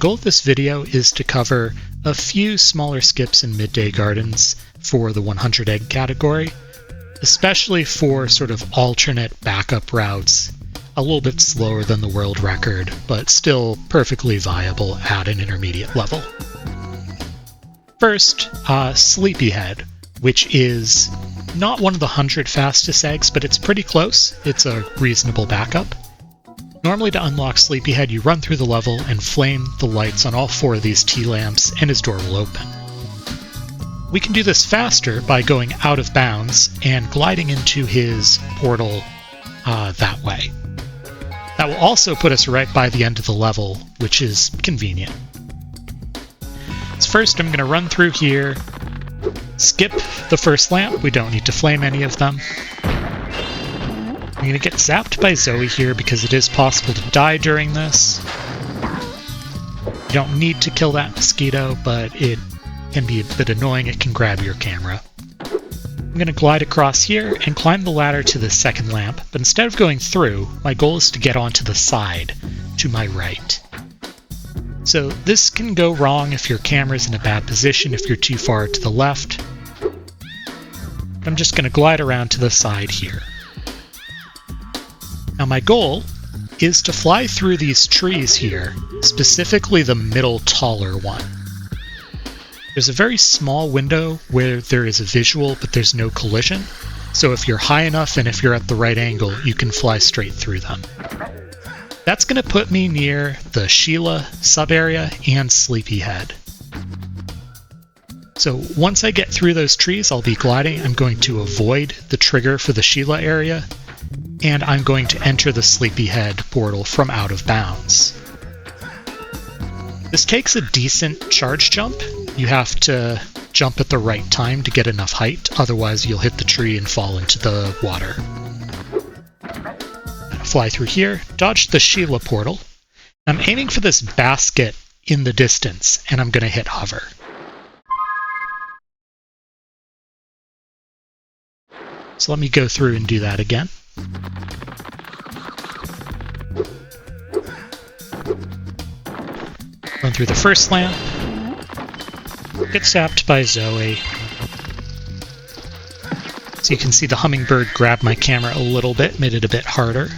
goal of this video is to cover a few smaller skips in Midday Gardens for the 100 egg category, especially for sort of alternate backup routes, a little bit slower than the world record, but still perfectly viable at an intermediate level. First, Sleepyhead, which is not one of the 100 fastest eggs, but it's pretty close. It's a reasonable backup. Normally to unlock Sleepyhead, you run through the level and flame the lights on all 4 of these T-lamps, and his door will open. We can do this faster by going out of bounds and gliding into his portal that way. That will also put us right by the end of the level, which is convenient. So first I'm going to run through here, skip the first lamp, we don't need to flame any of them. I'm going to get zapped by Zoe here because it is possible to die during this. You don't need to kill that mosquito, but it can be a bit annoying. It can grab your camera. I'm going to glide across here and climb the ladder to the second lamp, but instead of going through, my goal is to get onto the side to my right. So this can go wrong if your camera's in a bad position, if you're too far to the left. I'm just going to glide around to the side here. Now my goal is to fly through these trees here, specifically the middle taller one. There's a very small window where there is a visual, but there's no collision. So if you're high enough and if you're at the right angle, you can fly straight through them. That's going to put me near the Sheila sub-area and Sleepyhead. So once I get through those trees, I'll be gliding. I'm going to avoid the trigger for the Sheila area, and I'm going to enter the Sleepyhead portal from out of bounds. This takes a decent charge jump. You have to jump at the right time to get enough height, otherwise you'll hit the tree and fall into the water. Fly through here, dodge the Sheila portal. I'm aiming for this basket in the distance, and I'm going to hit hover. So let me go through and do that again. Run through the first lamp. Get zapped by Zoe. So you can see the hummingbird grabbed my camera a little bit, made it a bit harder.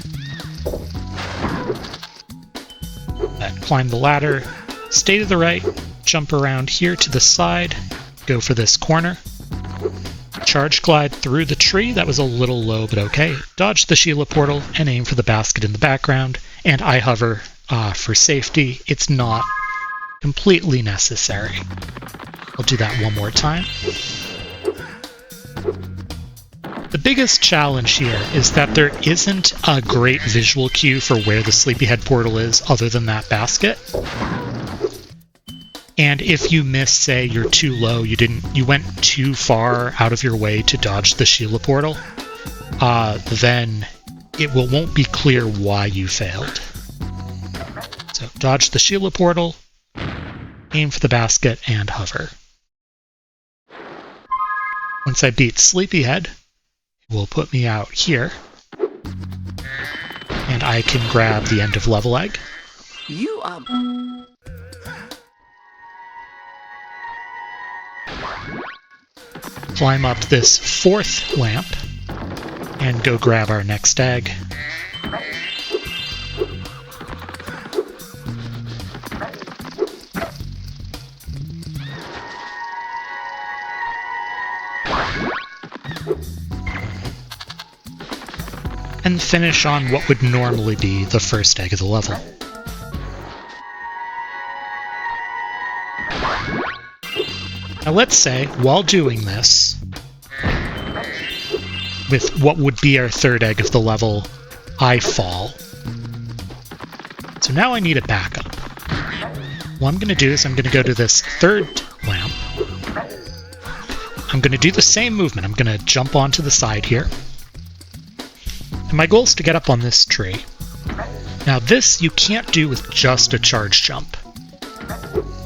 Climb the ladder, stay to the right, jump around here to the side, go for this corner. Charge glide through the tree, that was a little low, but okay. Dodge the Sheila portal and aim for the basket in the background, and I hover for safety. It's not completely necessary. I'll do that one more time. The biggest challenge here is that there isn't a great visual cue for where the Sleepyhead portal is other than that basket. And if you miss, say you're too low, you went too far out of your way to dodge the Sheila portal, then it won't be clear why you failed. So dodge the Sheila portal, aim for the basket, and hover. Once I beat Sleepyhead, it will put me out here, and I can grab the end of level egg. Climb up this 4th lamp, and go grab our next egg. And finish on what would normally be the first egg of the level. Now let's say, while doing this, with what would be our 3rd egg of the level, I fall. So now I need a backup. What I'm going to do is I'm going to go to this 3rd lamp. I'm going to do the same movement. I'm going to jump onto the side here. And my goal is to get up on this tree. Now this you can't do with just a charge jump.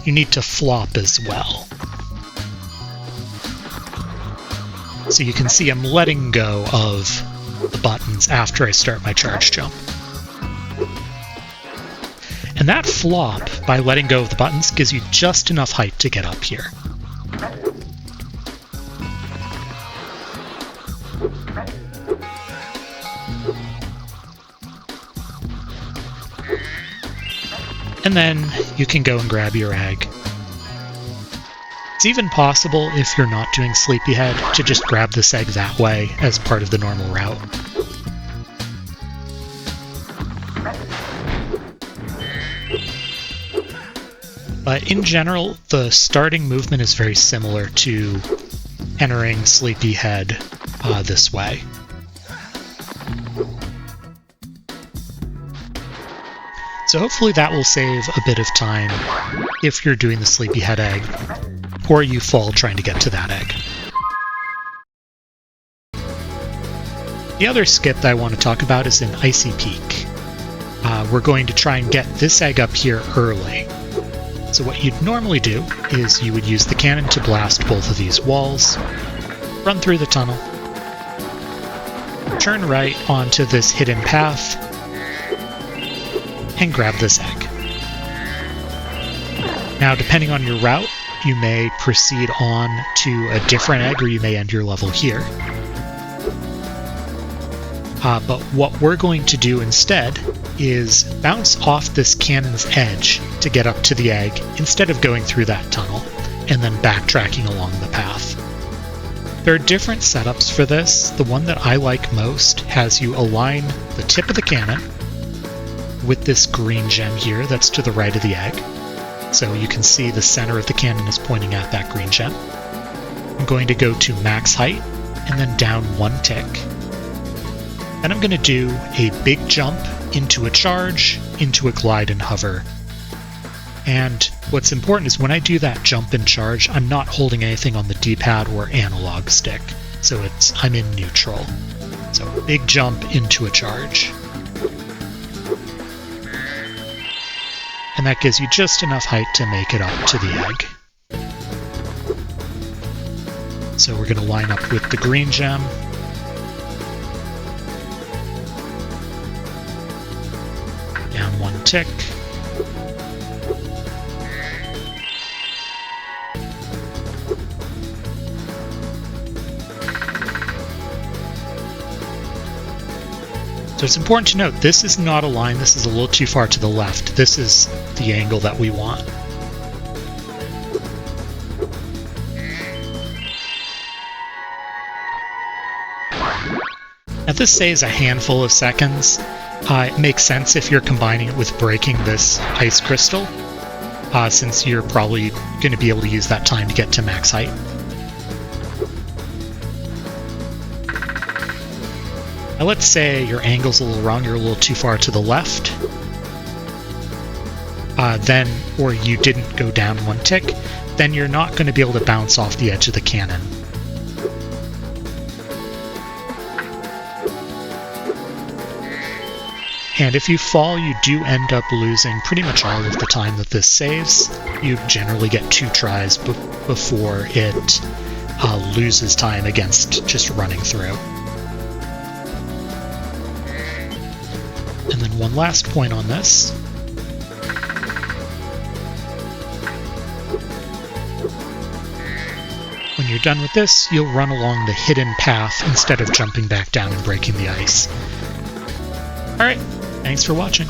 You need to flop as well. So you can see I'm letting go of the buttons after I start my charge jump. And And that flop, by letting go of the buttons, gives you just enough height to get up here. And then you can go and grab your egg. It's even possible, if you're not doing Sleepyhead, to just grab this egg that way as part of the normal route. But in general, the starting movement is very similar to entering Sleepyhead this way. So hopefully that will save a bit of time if you're doing the Sleepyhead egg, or you fall trying to get to that egg. The other skip that I want to talk about is in Icy Peak. We're going to try and get this egg up here early. So what you'd normally do is you would use the cannon to blast both of these walls, run through the tunnel, turn right onto this hidden path, and grab this egg. Now, depending on your route, you may proceed on to a different egg, or you may end your level here. But what we're going to do instead is bounce off this cannon's edge to get up to the egg, instead of going through that tunnel and then backtracking along the path. There are different setups for this. The one that I like most has you align the tip of the cannon with this green gem here that's to the right of the egg. So you can see the center of the cannon is pointing at that green gem. I'm going to go to max height and then down one tick. Then I'm going to do a big jump into a charge, into a glide and hover. And what's important is when I do that jump and charge, I'm not holding anything on the D-pad or analog stick. So I'm in neutral. So big jump into a charge. And that gives you just enough height to make it up to the egg. So we're going to line up with the green gem. Down one tick. So it's important to note, this is not a line, this is a little too far to the left. This is the angle that we want. Now this saves a handful of seconds. It makes sense if you're combining it with breaking this ice crystal, since you're probably going to be able to use that time to get to max height. Now let's say your angle's a little wrong, you're a little too far to the left, or you didn't go down one tick, then you're not going to be able to bounce off the edge of the cannon. And if you fall, you do end up losing pretty much all of the time that this saves. You generally get 2 tries before it loses time against just running through. And then one last point on this. When you're done with this, you'll run along the hidden path instead of jumping back down and breaking the ice. Alright, thanks for watching.